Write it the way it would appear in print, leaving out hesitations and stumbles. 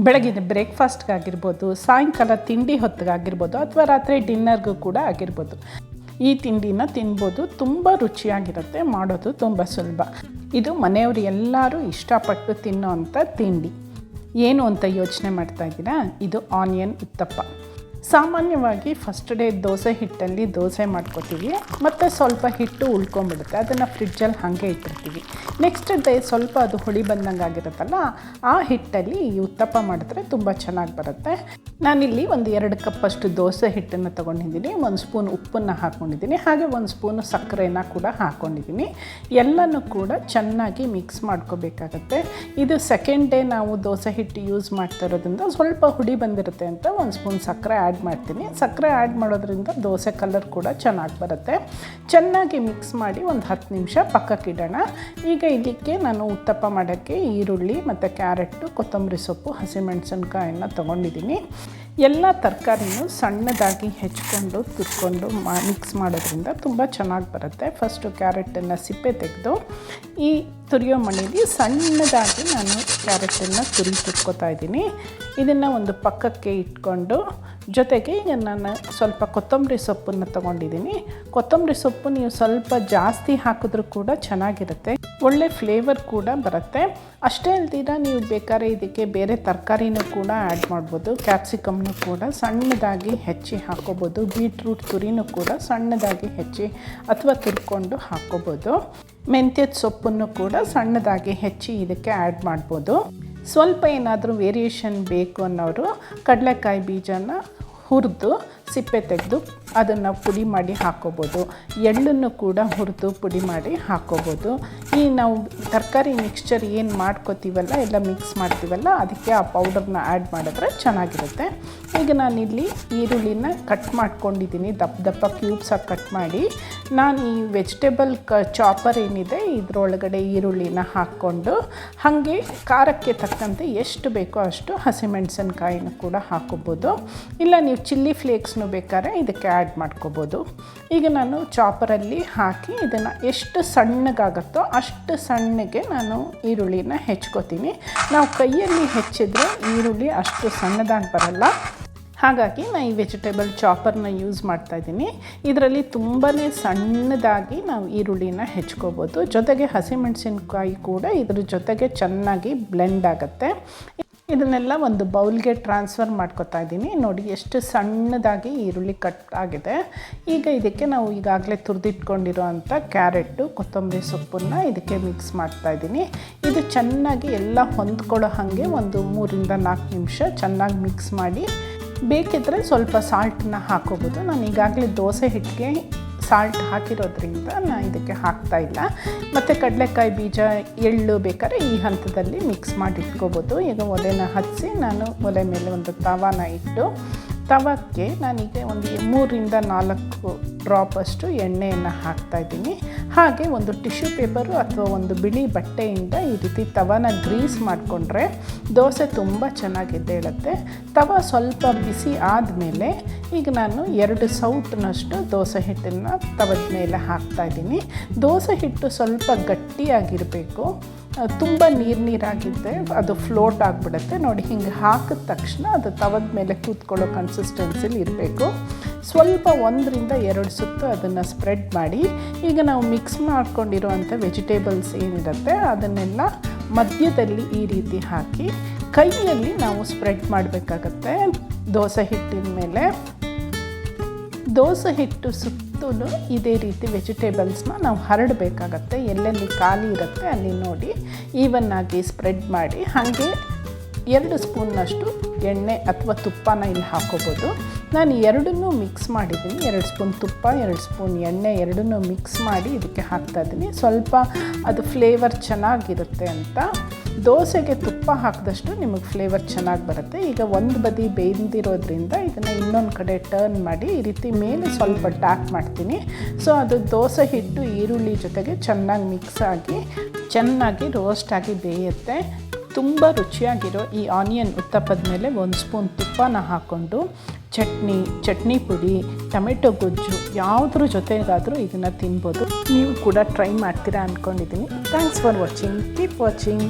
ಬೆಳಗಿನ ಬ್ರೇಕ್ಫಾಸ್ಟ್ಗಾಗಿರ್ಬೋದು, ಸಾಯಂಕಾಲ ತಿಂಡಿ ಹೊತ್ತಿಗಾಗಿರ್ಬೋದು, ಅಥವಾ ರಾತ್ರಿ ಡಿನ್ನರ್ಗೂ ಕೂಡ ಆಗಿರ್ಬೋದು. ಈ ತಿಂಡಿನ ತಿನ್ಬೋದು. ತುಂಬ ರುಚಿಯಾಗಿರುತ್ತೆ, ಮಾಡೋದು ತುಂಬ ಸುಲಭ. ಇದು ಮನೆಯವರು ಎಲ್ಲರೂ ಇಷ್ಟಪಟ್ಟು ತಿನ್ನೋ ಅಂಥ ತಿಂಡಿ. ಏನು ಅಂತ ಯೋಚನೆ ಮಾಡ್ತಾ ಇದ್ದೀರಾ? ಇದು ಆನಿಯನ್ ಉತ್ತಪ್ಪ. ಸಾಮಾನ್ಯವಾಗಿ ಫಸ್ಟ್ ಡೇ ದೋಸೆ ಹಿಟ್ಟಲ್ಲಿ ದೋಸೆ ಮಾಡ್ಕೋತೀವಿ, ಮತ್ತು ಸ್ವಲ್ಪ ಹಿಟ್ಟು ಉಳ್ಕೊಂಬಿಡುತ್ತೆ, ಅದನ್ನು ಫ್ರಿಡ್ಜಲ್ಲಿ ಹಾಗೆ ಇಟ್ಟಿರ್ತೀವಿ. ನೆಕ್ಸ್ಟ್ ಡೇ ಸ್ವಲ್ಪ ಅದು ಹುಳಿ ಬಂದಂಗೆ ಆಗಿರುತ್ತಲ್ಲ, ಆ ಹಿಟ್ಟಲ್ಲಿ ಈ ಉತ್ತಪ್ಪ ಮಾಡಿದ್ರೆ ತುಂಬ ಚೆನ್ನಾಗಿ ಬರುತ್ತೆ. ನಾನಿಲ್ಲಿ ಒಂದು 2 ಕಪ್ಪಷ್ಟು ದೋಸೆ ಹಿಟ್ಟನ್ನು ತೊಗೊಂಡಿದ್ದೀನಿ, 1 ಸ್ಪೂನ್ ಉಪ್ಪನ್ನು ಹಾಕ್ಕೊಂಡಿದ್ದೀನಿ, ಹಾಗೆ 1 ಸ್ಪೂನು ಸಕ್ಕರೆನ ಕೂಡ ಹಾಕ್ಕೊಂಡಿದ್ದೀನಿ. ಎಲ್ಲನೂ ಕೂಡ ಚೆನ್ನಾಗಿ ಮಿಕ್ಸ್ ಮಾಡ್ಕೋಬೇಕಾಗತ್ತೆ. ಇದು ಸೆಕೆಂಡ್ ಡೇ ನಾವು ದೋಸೆ ಹಿಟ್ಟು ಯೂಸ್ ಮಾಡ್ತಾ ಇರೋದ್ರಿಂದ ಸ್ವಲ್ಪ ಹುಳಿ ಬಂದಿರುತ್ತೆ ಅಂತ 1 ಸ್ಪೂನ್ ಸಕ್ಕರೆ ಆ್ಯಡ್ ಮಾಡ್ತೀನಿ. ಸಕ್ಕರೆ ಆ್ಯಡ್ ಮಾಡೋದ್ರಿಂದ ದೋಸೆ ಕಲರ್ ಕೂಡ ಚೆನ್ನಾಗಿ ಬರುತ್ತೆ. ಚೆನ್ನಾಗಿ ಮಿಕ್ಸ್ ಮಾಡಿ ಒಂದು 10 ನಿಮಿಷ ಪಕ್ಕಕ್ಕಿಡೋಣ. ಈಗ ಇದಕ್ಕೆ ನಾನು ಉತ್ತಪ್ಪ ಮಾಡೋಕ್ಕೆ ಈರುಳ್ಳಿ ಮತ್ತು ಕ್ಯಾರೆಟು, ಕೊತ್ತಂಬರಿ ಸೊಪ್ಪು, ಹಸಿಮೆಣಸಿನ್ಕಾಯನ್ನು ತೊಗೊಂಡಿದ್ದೀನಿ. ಎಲ್ಲ ತರಕಾರಿನೂ ಸಣ್ಣದಾಗಿ ಹೆಚ್ಕೊಂಡು ತುರ್ಕೊಂಡು ಮಿಕ್ಸ್ ಮಾಡೋದ್ರಿಂದ ತುಂಬ ಚೆನ್ನಾಗಿ ಬರುತ್ತೆ. ಫಸ್ಟು ಕ್ಯಾರೆಟನ್ನು ಸಿಪ್ಪೆ ತೆಗೆದು ಈ ತುರಿಯೋ ಮಣೇಲಿ ಸಣ್ಣದಾಗಿ ನಾನು ಕ್ಯಾರೆಟನ್ನು ತುರ್ಕೋತಾ ಇದ್ದೀನಿ. ಇದನ್ನು ಒಂದು ಪಕ್ಕಕ್ಕೆ ಇಟ್ಕೊಂಡು ಜೊತೆಗೆ ಈಗ ನಾನು ಸ್ವಲ್ಪ ಕೊತ್ತಂಬರಿ ಸೊಪ್ಪನ್ನು ತೊಗೊಂಡಿದ್ದೀನಿ. ಕೊತ್ತಂಬರಿ ಸೊಪ್ಪು ನೀವು ಸ್ವಲ್ಪ ಜಾಸ್ತಿ ಹಾಕಿದ್ರೂ ಕೂಡ ಚೆನ್ನಾಗಿರುತ್ತೆ, ಒಳ್ಳೆ ಫ್ಲೇವರ್ ಕೂಡ ಬರುತ್ತೆ. ಅಷ್ಟೇ ಅಲ್ದಿರ ನೀವು ಬೇಕಾದ್ರೆ ಇದಕ್ಕೆ ಬೇರೆ ತರಕಾರಿನೂ ಕೂಡ ಆ್ಯಡ್ ಮಾಡ್ಬೋದು. ಕ್ಯಾಪ್ಸಿಕಮ್ನು ಕೂಡ ಸಣ್ಣದಾಗಿ ಹೆಚ್ಚಿ ಹಾಕ್ಕೋಬೋದು, ಬೀಟ್ರೂಟ್ ತುರಿನೂ ಕೂಡ ಸಣ್ಣದಾಗಿ ಹೆಚ್ಚಿ ಅಥವಾ ತುರ್ಕೊಂಡು ಹಾಕ್ಕೋಬೋದು. ಮೆಂತ್ಯದ ಸೊಪ್ಪನ್ನು ಕೂಡ ಸಣ್ಣದಾಗಿ ಹೆಚ್ಚಿ ಇದಕ್ಕೆ ಆ್ಯಡ್ ಮಾಡ್ಬೋದು. ಸ್ವಲ್ಪ ಏನಾದರೂ ವೇರಿಯೇಷನ್ ಬೇಕು ಅನ್ನೋರು ಕಡಲೆಕಾಯಿ ಬೀಜನ ಹುರಿದು ಸಿಪ್ಪೆ ತೆಗೆದು ಅದನ್ನು ಪುಡಿ ಮಾಡಿ ಹಾಕ್ಕೋಬೋದು. ಎಳ್ಳನ್ನು ಕೂಡ ಹುರಿದು ಪುಡಿ ಮಾಡಿ ಹಾಕ್ಕೋಬೋದು. ಈ ನಾವು ತರಕಾರಿ ಮಿಕ್ಸ್ಚರ್ ಏನು ಮಾಡ್ಕೋತೀವಲ್ಲ, ಎಲ್ಲ ಮಿಕ್ಸ್ ಮಾಡ್ತೀವಲ್ಲ, ಅದಕ್ಕೆ ಆ ಪೌಡರ್ನ ಆ್ಯಡ್ ಮಾಡಿದ್ರೆ ಚೆನ್ನಾಗಿರುತ್ತೆ. ಈಗ ನಾನಿಲ್ಲಿ ಈರುಳ್ಳಿನ ಕಟ್ ಮಾಡ್ಕೊಂಡಿದ್ದೀನಿ, ದಪ್ಪ ಕ್ಯೂಬ್ಸಾಗಿ ಕಟ್ ಮಾಡಿ. ನಾನು ಈ ವೆಜಿಟೇಬಲ್ ಚಾಪರ್ ಏನಿದೆ ಇದರೊಳಗಡೆ ಈರುಳ್ಳಿನ ಹಾಕ್ಕೊಂಡು, ಹಾಗೆ ಖಾರಕ್ಕೆ ತಕ್ಕಂತೆ ಎಷ್ಟು ಬೇಕೋ ಅಷ್ಟು ಹಸಿಮೆಣಸಿನ್ಕಾಯಿನ ಕೂಡ ಹಾಕ್ಕೋಬೋದು. ಇಲ್ಲ ನೀವು ಚಿಲ್ಲಿ ಫ್ಲೇಕ್ಸ್ನು ಬೇಕಾದ್ರೆ ಇದಕ್ಕೆ ಆ್ಯಡ್ ಮಾಡ್ಕೋಬೋದು. ಈಗ ನಾನು ಚಾಪರಲ್ಲಿ ಹಾಕಿ ಇದನ್ನು ಎಷ್ಟು ಸಣ್ಣಗಾಗುತ್ತೋ ಅಷ್ಟು ಸಣ್ಣಗೆ ನಾನು ಈರುಳ್ಳಿನ ಹೆಚ್ಕೋತೀನಿ. ನಾವು ಕೈಯಲ್ಲಿ ಹೆಚ್ಚಿದ್ರೆ ಈರುಳ್ಳಿ ಅಷ್ಟು ಸಣ್ಣದಾಗಿ ಬರಲ್ಲ, ಹಾಗಾಗಿ ನಾನು ಈ ವೆಜಿಟೇಬಲ್ ಚಾಪರ್ನ ಯೂಸ್ ಮಾಡ್ತಾಯಿದ್ದೀನಿ. ಇದರಲ್ಲಿ ತುಂಬಾ ಸಣ್ಣದಾಗಿ ನಾವು ಈರುಳ್ಳಿನ ಹೆಚ್ಕೋಬೋದು. ಜೊತೆಗೆ ಹಸಿಮೆಣಸಿನ್ಕಾಯಿ ಕೂಡ ಇದ್ರ ಜೊತೆಗೆ ಚೆನ್ನಾಗಿ ಬ್ಲೆಂಡ್ ಆಗುತ್ತೆ. ಇದನ್ನೆಲ್ಲ ಒಂದು ಬೌಲ್ಗೆ ಟ್ರಾನ್ಸ್ಫರ್ ಮಾಡ್ಕೊತಾ ಇದ್ದೀನಿ. ನೋಡಿ ಎಷ್ಟು ಸಣ್ಣದಾಗಿ ಈರುಳ್ಳಿ ಕಟ್ ಆಗಿದೆ. ಈಗ ಇದಕ್ಕೆ ನಾವು ಈಗಾಗಲೇ ತುರಿದಿಟ್ಕೊಂಡಿರೋ ಅಂಥ ಕ್ಯಾರೆಟು, ಕೊತ್ತಂಬರಿ ಸೊಪ್ಪನ್ನು ಇದಕ್ಕೆ ಮಿಕ್ಸ್ ಮಾಡ್ತಾಯಿದ್ದೀನಿ. ಇದು ಚೆನ್ನಾಗಿ ಎಲ್ಲ ಹೊಂದ್ಕೊಳ್ಳೋ ಹಾಗೆ ಒಂದು 3 ರಿಂದ 4 ನಿಮಿಷ ಚೆನ್ನಾಗಿ ಮಿಕ್ಸ್ ಮಾಡಿ, ಬೇಕಿದ್ದರೆ ಸ್ವಲ್ಪ ಸಾಲ್ಟನ್ನ ಹಾಕೋಬೋದು. ನಾನು ಈಗಾಗಲೇ ದೋಸೆ ಹಿಟ್ಟಿಗೆ ಸಾಲ್ಟ್ ಹಾಕಿರೋದ್ರಿಂದ ನಾನು ಇದಕ್ಕೆ ಹಾಕ್ತಾಯಿಲ್ಲ. ಮತ್ತು ಕಡಲೆಕಾಯಿ ಬೀಜ, ಎಳ್ಳು ಬೇಕಾದ್ರೆ ಈ ಹಂತದಲ್ಲಿ ಮಿಕ್ಸ್ ಮಾಡಿ ಇಟ್ಕೋಬೋದು. ಈಗ ಒಲೆನ ಹಚ್ಚಿ ನಾನು ಒಲೆ ಮೇಲೆ ಒಂದು ತವಾನ ಇಟ್ಟು, ತವಕ್ಕೆ ನಾನೀಗ ಒಂದು 3 ರಿಂದ 4 ಡ್ರಾಪಷ್ಟು ಎಣ್ಣೆಯನ್ನು ಹಾಕ್ತಾಯಿದ್ದೀನಿ. ಹಾಗೆ ಒಂದು ಟಿಶ್ಯೂ ಪೇಪರು ಅಥವಾ ಒಂದು ಬಿಳಿ ಬಟ್ಟೆಯಿಂದ ಈ ರೀತಿ ತವಾನ ಗ್ರೀಸ್ ಮಾಡಿಕೊಂಡ್ರೆ ದೋಸೆ ತುಂಬ ಚೆನ್ನಾಗಿ ಎದ್ದೇಳುತ್ತೆ. ತವ ಸ್ವಲ್ಪ ಬಿಸಿ ಆದಮೇಲೆ ಈಗ ನಾನು 2 ಸೌಟ್ನಷ್ಟು ದೋಸೆ ಹಿಟ್ಟನ್ನು ತವದ ಮೇಲೆ ಹಾಕ್ತಾಯಿದ್ದೀನಿ. ದೋಸೆ ಹಿಟ್ಟು ಸ್ವಲ್ಪ ಗಟ್ಟಿಯಾಗಿರಬೇಕು, ತುಂಬ ನೀರಾಗಿದ್ದರೆ ಅದು ಫ್ಲೋಟ್ ಆಗಿಬಿಡುತ್ತೆ. ನೋಡಿ, ಹಿಂಗೆ ಹಾಕಿದ ತಕ್ಷಣ ಅದು ತವದ ಮೇಲೆ ಕೂತ್ಕೊಳ್ಳೋ ಕನ್ಸಿಸ್ಟೆನ್ಸಿಲಿ ಇರಬೇಕು. ಸ್ವಲ್ಪ 1 ರಿಂದ 2 ಸುತ್ತು ಅದನ್ನು ಸ್ಪ್ರೆಡ್ ಮಾಡಿ, ಈಗ ನಾವು ಮಿಕ್ಸ್ ಮಾಡ್ಕೊಂಡಿರೋವಂಥ ವೆಜಿಟೇಬಲ್ಸ್ ಏನಿರುತ್ತೆ ಅದನ್ನೆಲ್ಲ ಮಧ್ಯದಲ್ಲಿ ಈ ರೀತಿ ಹಾಕಿ ಕೈಯಲ್ಲಿ ನಾವು ಸ್ಪ್ರೆಡ್ ಮಾಡಬೇಕಾಗತ್ತೆ. ದೋಸೆ ಹಿಟ್ಟಿನ ಮೇಲೆ ದೋಸೆ ಹಿಟ್ಟು ಸುತ್ತಲೂ ಇದೇ ರೀತಿ ವೆಜಿಟೇಬಲ್ಸ್ನ ನಾವು ಹರಡಬೇಕಾಗತ್ತೆ. ಎಲ್ಲೆಲ್ಲಿ ಖಾಲಿ ಇರುತ್ತೆ ಅಲ್ಲಿ ನೋಡಿ ಈವನ್ನಾಗಿ ಸ್ಪ್ರೆಡ್ ಮಾಡಿ, ಹಾಗೆ 2 ಸ್ಪೂನ್ನಷ್ಟು ಎಣ್ಣೆ ಅಥವಾ ತುಪ್ಪನ ಇಲ್ಲಿ ಹಾಕ್ಕೋಬೋದು. ನಾನು ಎರಡನ್ನೂ ಮಿಕ್ಸ್ ಮಾಡಿದ್ದೀನಿ. 2 ಸ್ಪೂನ್ ತುಪ್ಪ, 2 ಸ್ಪೂನ್ ಎಣ್ಣೆ ಎರಡನ್ನೂ ಮಿಕ್ಸ್ ಮಾಡಿ ಇದಕ್ಕೆ ಹಾಕ್ತಾಯಿದ್ದೀನಿ. ಸ್ವಲ್ಪ ಅದು ಫ್ಲೇವರ್ ಚೆನ್ನಾಗಿರುತ್ತೆ ಅಂತ. ದೋಸೆಗೆ ತುಪ್ಪ ಹಾಕಿದಷ್ಟು ನಿಮಗೆ ಫ್ಲೇವರ್ ಚೆನ್ನಾಗಿ ಬರುತ್ತೆ. ಈಗ ಒಂದು ಬದಿ ಬೇಯ್ದಿರೋದ್ರಿಂದ ಇದನ್ನು ಇನ್ನೊಂದು ಕಡೆ ಟರ್ನ್ ಮಾಡಿ ಈ ರೀತಿ ಮೇಲೆ ಸ್ವಲ್ಪ ಟ್ಯಾಪ್ ಮಾಡ್ತೀನಿ. ಸೊ ಅದು ದೋಸೆ ಹಿಟ್ಟು ಈರುಳ್ಳಿ ಜೊತೆಗೆ ಚೆನ್ನಾಗಿ ಮಿಕ್ಸ್ ಆಗಿ ಚೆನ್ನಾಗಿ ರೋಸ್ಟಾಗಿ ಬೇಯುತ್ತೆ. ತುಂಬ ರುಚಿಯಾಗಿರೋ ಈ ಆನಿಯನ್ ಉತ್ತಪ್ಪದ ಮೇಲೆ 1 ಸ್ಪೂನ್ ತುಪ್ಪನ ಹಾಕ್ಕೊಂಡು ಚಟ್ನಿ ಪುಡಿ, ಟೊಮೆಟೊ ಗೊಜ್ಜು ಯಾವುದ್ರ ಜೊತೆಗಾದರೂ ಇದನ್ನು ತಿನ್ಬೋದು. ನೀವು ಕೂಡ ಟ್ರೈ ಮಾಡ್ತೀರಾ ಅಂದ್ಕೊಂಡಿದ್ದೀನಿ. Thanks for watching. Keep watching.